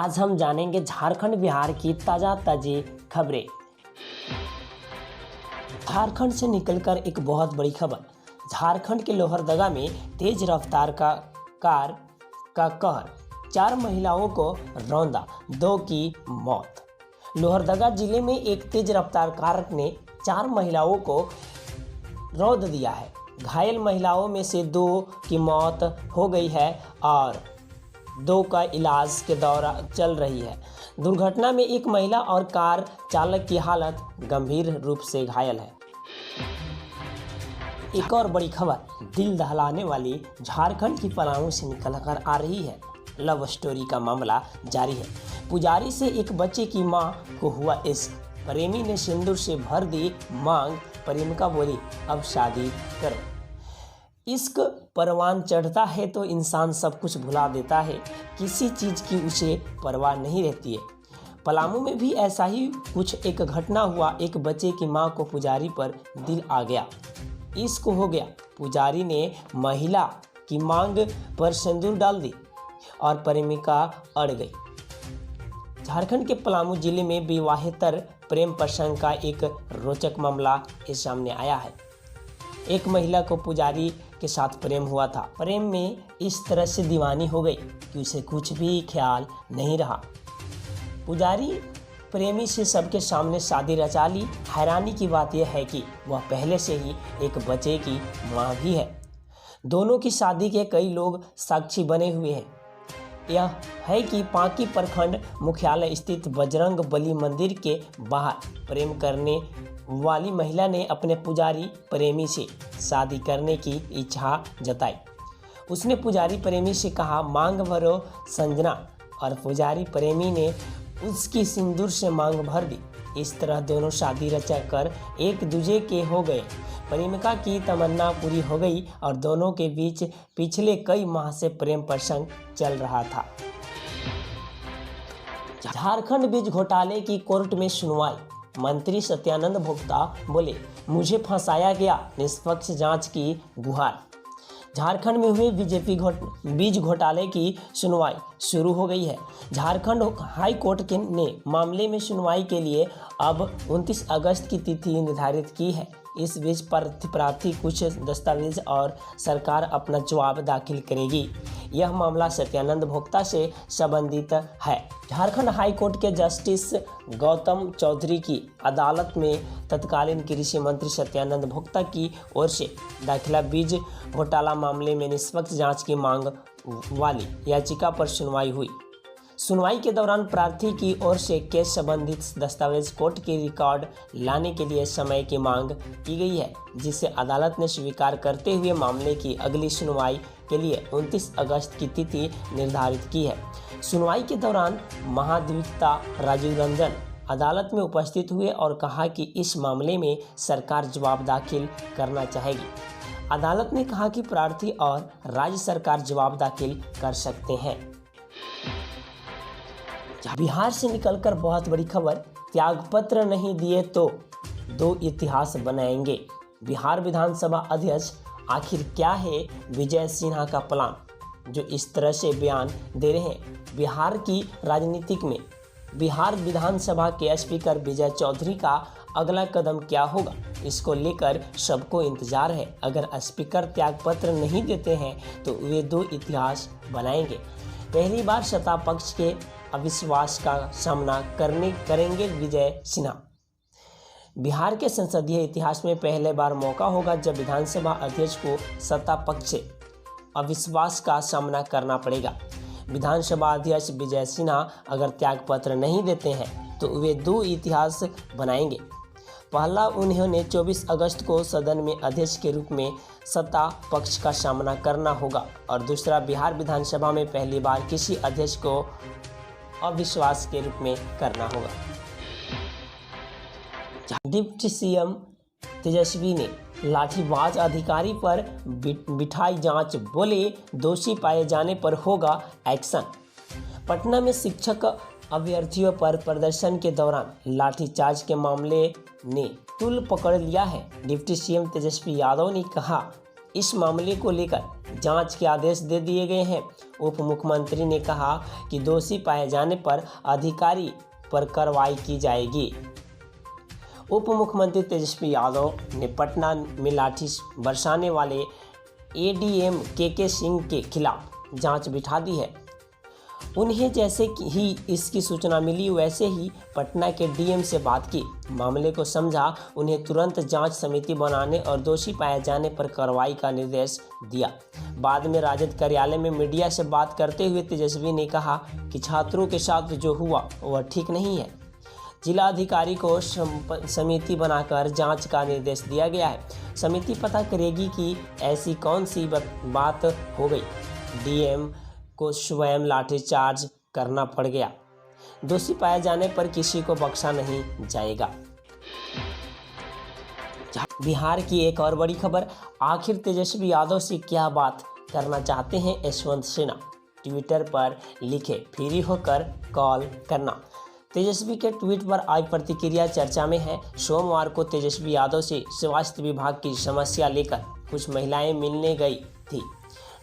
आज हम जानेंगे झारखंड बिहार की ताज़ा खबरें। झारखंड से निकलकर एक बहुत बड़ी खबर। झारखंड के लोहरदगा में तेज रफ्तार का कार का कहर, 4 महिलाओं को रौंदा, 2 की मौत। लोहरदगा जिले में एक तेज रफ्तार कार ने 4 महिलाओं को रौंद दिया है। घायल महिलाओं में से 2 की मौत हो गई है और 2 का इलाज के दौरान चल रही है। दुर्घटना में एक महिला और कार चालक की हालत गंभीर रूप से घायल है। एक और बड़ी खबर, दिल दहलाने वाली झारखंड की पलामू से निकलकर आ रही है। लव स्टोरी का मामला जारी है। पुजारी से एक बच्चे की मां को हुआ इश्क, प्रेमी ने सिंदूर से भर दी मांग, प्रेमिका बोली अब शादी करो। इश्क परवान चढ़ता है तो इंसान सब कुछ भुला देता है, किसी चीज़ की उसे परवाह नहीं रहती है। पलामू में भी ऐसा ही कुछ एक घटना हुआ। एक बच्चे की मां को पुजारी पर दिल आ गया, इश्क हो गया। पुजारी ने महिला की मांग पर सिंदूर डाल दी और प्रेमिका अड़ गई। झारखंड के पलामू जिले में विवाहेतर प्रेम प्रसंग का एक रोचक मामला इस सामने आया है। एक महिला को पुजारी के साथ प्रेम हुआ था। प्रेम में इस तरह से दीवानी हो गई कि उसे कुछ भी ख्याल नहीं रहा। पुजारी प्रेमी से सबके सामने शादी रचा ली। हैरानी की बात यह है कि वह पहले से ही एक बच्चे की मां भी है। दोनों की शादी के कई लोग साक्षी बने हुए हैं। यह है कि पांकी प्रखंड मुख्यालय स्थित बजरंग बली मंदिर के बाहर प्रेम करने वाली महिला ने अपने पुजारी प्रेमी से शादी करने की इच्छा जताई। उसने पुजारी प्रेमी से कहा मांग भरो संजना, और पुजारी प्रेमी ने उसकी सिंदूर से मांग भर दी। इस तरह दोनों शादी रचा कर एक दूजे के हो गए। प्रेमिका की तमन्ना पूरी हो गई और दोनों के बीच पिछले कई माह से प्रेम प्रसंग चल रहा था। झारखंड बीज घोटाले की कोर्ट में सुनवाई। मंत्री सत्यानंद भोक्ता बोले मुझे फंसाया गया, निष्पक्ष जांच की गुहार। झारखंड में हुए बीज घोटाले की सुनवाई शुरू हो गई है। झारखंड हाई कोर्ट ने मामले में सुनवाई के लिए अब 29 अगस्त की तिथि निर्धारित की है। इस बीच प्रार्थी कुछ दस्तावेज और सरकार अपना जवाब दाखिल करेगी। यह मामला सत्यानंद भोक्ता से संबंधित है। झारखंड हाई कोर्ट के जस्टिस गौतम चौधरी की अदालत में तत्कालीन कृषि मंत्री सत्यानंद भोक्ता की ओर से दाखिला बीज घोटाला मामले में निष्पक्ष जांच की मांग वाली याचिका पर सुनवाई हुई। सुनवाई के दौरान प्रार्थी की ओर से केस संबंधित दस्तावेज कोर्ट के रिकॉर्ड लाने के लिए समय की मांग की गई है, जिसे अदालत ने स्वीकार करते हुए मामले की अगली सुनवाई के लिए 29 अगस्त की तिथि निर्धारित की है। सुनवाई के दौरान महाधिवक्ता राजीव रंजन अदालत में उपस्थित हुए और कहा कि इस मामले में सरकार जवाब दाखिल करना चाहेगी। अदालत ने कहा कि प्रार्थी और राज्य सरकार जवाब दाखिल कर सकते हैं। बिहार से निकलकर बहुत बड़ी खबर, त्यागपत्र नहीं दिए तो 2 इतिहास बनाएंगे। बिहार विधानसभा अध्यक्ष आखिर क्या है विजय सिन्हा का प्लान, जो इस तरह से बयान दे रहे हैं। बिहार की राजनीतिक में बिहार विधानसभा के स्पीकर विजय चौधरी का अगला कदम क्या होगा, इसको लेकर सबको इंतजार है। अगर स्पीकर त्यागपत्र नहीं देते हैं तो वे 2 इतिहास बनाएंगे। पहली बार सत्ता पक्ष के अविश्वास का सामना करेंगे विजय सिन्हा। बिहार के संसदीय इतिहास में पहले बार मौका होगा जब विधानसभा अध्यक्ष को सत्ता पक्ष से अविश्वास का सामना करना पड़ेगा। विधानसभा अध्यक्ष विजय सिन्हा अगर त्यागपत्र नहीं देते हैं तो वे 2 इतिहास बनाएंगे। पहला, उन्होंने 24 अगस्त को सदन में अध्यक्ष के रूप में सत्ता पक्ष का सामना करना होगा, और दूसरा, बिहार विधानसभा में पहली बार किसी अध्यक्ष को अविश्वास के रूप में करना होगा। डिप्टी सीएम तेजस्वी ने लाठीबाज अधिकारी पर बिठाई जांच, बोले दोषी पाए जाने पर होगा एक्शन। पटना में शिक्षक अभ्यर्थियों पर प्रदर्शन के दौरान लाठीचार्ज के मामले ने तूल पकड़ लिया है। डिप्टी सीएम तेजस्वी यादव ने कहा इस मामले को लेकर जांच के आदेश दे दिए गए हैं। उप मुख्यमंत्री ने कहा कि दोषी पाए जाने पर अधिकारी पर कार्रवाई की जाएगी। उप मुख्यमंत्री तेजस्वी यादव ने पटना में लाठी बरसाने वाले एडीएम के सिंह के खिलाफ जांच बिठा दी है। उन्हें जैसे ही इसकी सूचना मिली वैसे ही पटना के डीएम से बात की, मामले को समझा, उन्हें तुरंत जांच समिति बनाने और दोषी पाए जाने पर कार्रवाई का निर्देश दिया। बाद में राजद कार्यालय में मीडिया से बात करते हुए तेजस्वी ने कहा कि छात्रों के साथ जो हुआ वह ठीक नहीं है। जिला अधिकारी को समिति बनाकर जांच का निर्देश दिया गया है। समिति पता करेगी कि ऐसी कौन सी बात हो गई डीएम को स्वयं लाठीचार्ज करना पड़ गया। दोषी पाए जाने पर किसी को बख्शा नहीं जाएगा। बिहार की एक और बड़ी खबर, आखिर तेजस्वी यादव से क्या बात करना चाहते हैं यशवंत सिन्हा, ट्विटर पर लिखे फ्री होकर कॉल करना। तेजस्वी के ट्वीट पर आई प्रतिक्रिया चर्चा में है। सोमवार को तेजस्वी यादव से स्वास्थ्य विभाग की समस्या लेकर कुछ महिलाएं मिलने गई थी।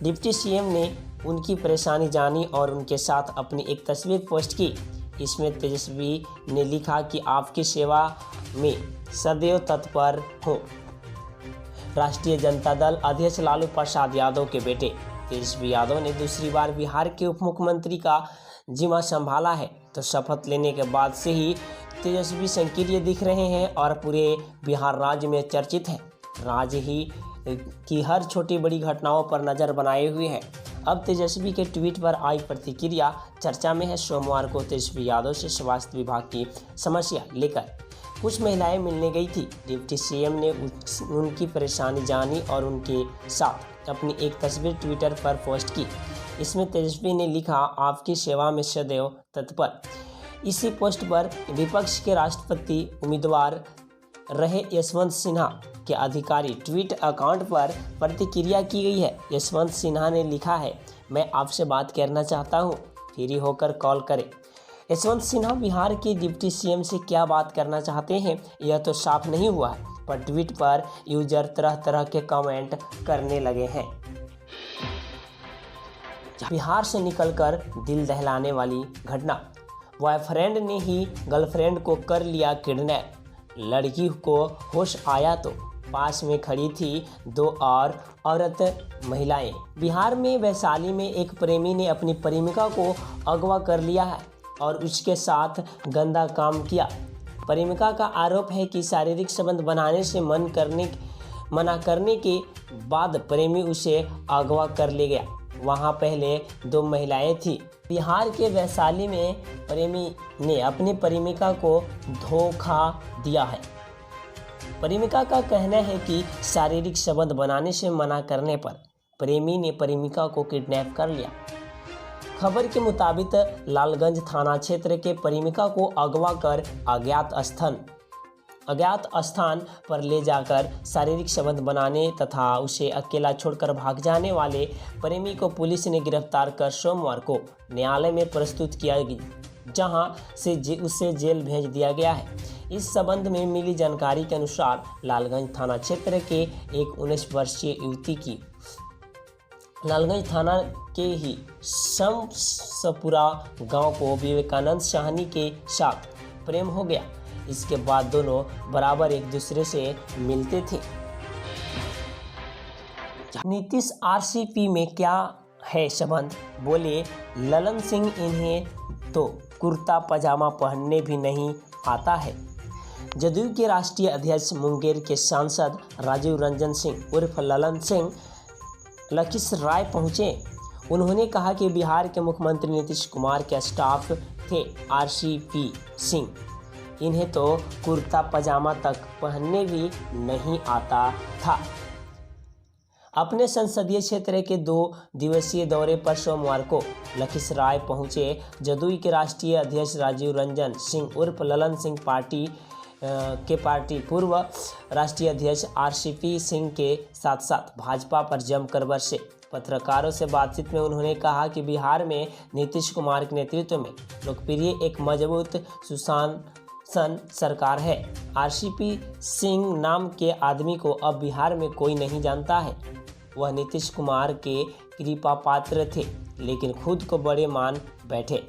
डिप्टी सीएम ने उनकी परेशानी जानी और उनके साथ अपनी एक तस्वीर पोस्ट की। इसमें तेजस्वी ने लिखा कि आपकी सेवा में सदैव तत्पर हूँ। राष्ट्रीय जनता दल अध्यक्ष लालू प्रसाद यादव के बेटे तेजस्वी यादव ने दूसरी बार बिहार के उप मुख्यमंत्री का जिम्मा संभाला है, तो शपथ लेने के बाद से ही तेजस्वी सक्रिय दिख रहे हैं और पूरे बिहार राज्य में चर्चित हैं। राज्य ही की हर छोटी बड़ी घटनाओं पर नज़र बनाए हुए हैं। अब तेजस्वी के ट्वीट पर आई प्रतिक्रिया चर्चा में है। सोमवार को तेजस्वी यादव से स्वास्थ्य विभाग की समस्या लेकर कुछ महिलाएं मिलने गई थी। डिप्टी सीएम ने उनकी परेशानी जानी और उनके साथ अपनी एक तस्वीर ट्विटर पर पोस्ट की। इसमें तेजस्वी ने लिखा, आपकी सेवा में सदैव तत्पर। इसी पोस्ट पर विपक्ष के राष्ट्रपति उम्मीदवार रहे यशवंत सिन्हा के आधिकारिक ट्वीट अकाउंट पर प्रतिक्रिया की गई है। यशवंत सिन्हा ने लिखा है, मैं आपसे बात करना चाहता हूं, फ्री होकर कॉल करें। यशवंत सिन्हा बिहार के डिप्टी सीएम से क्या बात करना चाहते हैं यह तो साफ नहीं हुआ है, पर ट्वीट पर यूजर तरह तरह के कमेंट करने लगे हैं। बिहार से निकलकर दिल दहलाने वाली घटना, बॉयफ्रेंड ने ही गर्लफ्रेंड को कर लिया किडनैप। लड़की को होश आया तो पास में खड़ी थी दो और औरत महिलाएं। बिहार में वैशाली में एक प्रेमी ने अपनी प्रेमिका को अगवा कर लिया है और उसके साथ गंदा काम किया। प्रेमिका का आरोप है कि शारीरिक संबंध बनाने से मना करने के बाद प्रेमी उसे अगवा कर ले गया। वहां पहले दो महिलाएं थीं। बिहार के वैशाली में प्रेमी ने अपनी प्रेमिका को धोखा दिया है। प्रेमिका का कहना है कि शारीरिक संबंध बनाने से मना करने पर प्रेमी ने प्रेमिका को किडनैप कर लिया। खबर के मुताबिक लालगंज थाना क्षेत्र के प्रेमिका को अगवा कर अज्ञात स्थान पर ले जाकर शारीरिक संबंध बनाने तथा उसे अकेला छोड़कर भाग जाने वाले प्रेमी को पुलिस ने गिरफ्तार कर सोमवार को न्यायालय में प्रस्तुत किया, जहां से उसे जेल भेज दिया गया है। इस संबंध में मिली जानकारी के अनुसार लालगंज थाना क्षेत्र के एक 19 वर्षीय युवती की लालगंज थाना के ही शमसपुरा गांव को विवेकानंद साहनी के साथ प्रेम हो गया। इसके बाद दोनों बराबर एक दूसरे से मिलते थे। नीतीश आरसीपी में क्या है संबंध, बोले ललन सिंह, इन्हें तो कुर्ता पजामा पहनने भी नहीं आता है। जदयू के राष्ट्रीय अध्यक्ष मुंगेर के सांसद राजीव रंजन सिंह उर्फ ललन सिंह लखीसराय पहुंचे। उन्होंने कहा कि बिहार के मुख्यमंत्री नीतीश कुमार के स्टाफ थे आरसीपी सिंह, इन्हें तो कुर्ता पजामा तक पहनने भी नहीं आता था। अपने संसदीय क्षेत्र के 2 दिवसीय दौरे पर सोमवार को लखीसराय पहुंचे जदयू के राष्ट्रीय अध्यक्ष राजीव रंजन सिंह उर्फ ललन सिंह पार्टी पूर्व राष्ट्रीय अध्यक्ष आरसीपी सिंह के साथ साथ भाजपा पर जमकर बरसे। पत्रकारों से बातचीत में उन्होंने कहा कि बिहार में नीतीश कुमार के नेतृत्व में लोकप्रिय एक मजबूत सुशासन सरकार है। आरसीपी सिंह नाम के आदमी को अब बिहार में कोई नहीं जानता है। वह नीतीश कुमार के कृपा पात्र थे, लेकिन खुद को बड़े मान बैठे।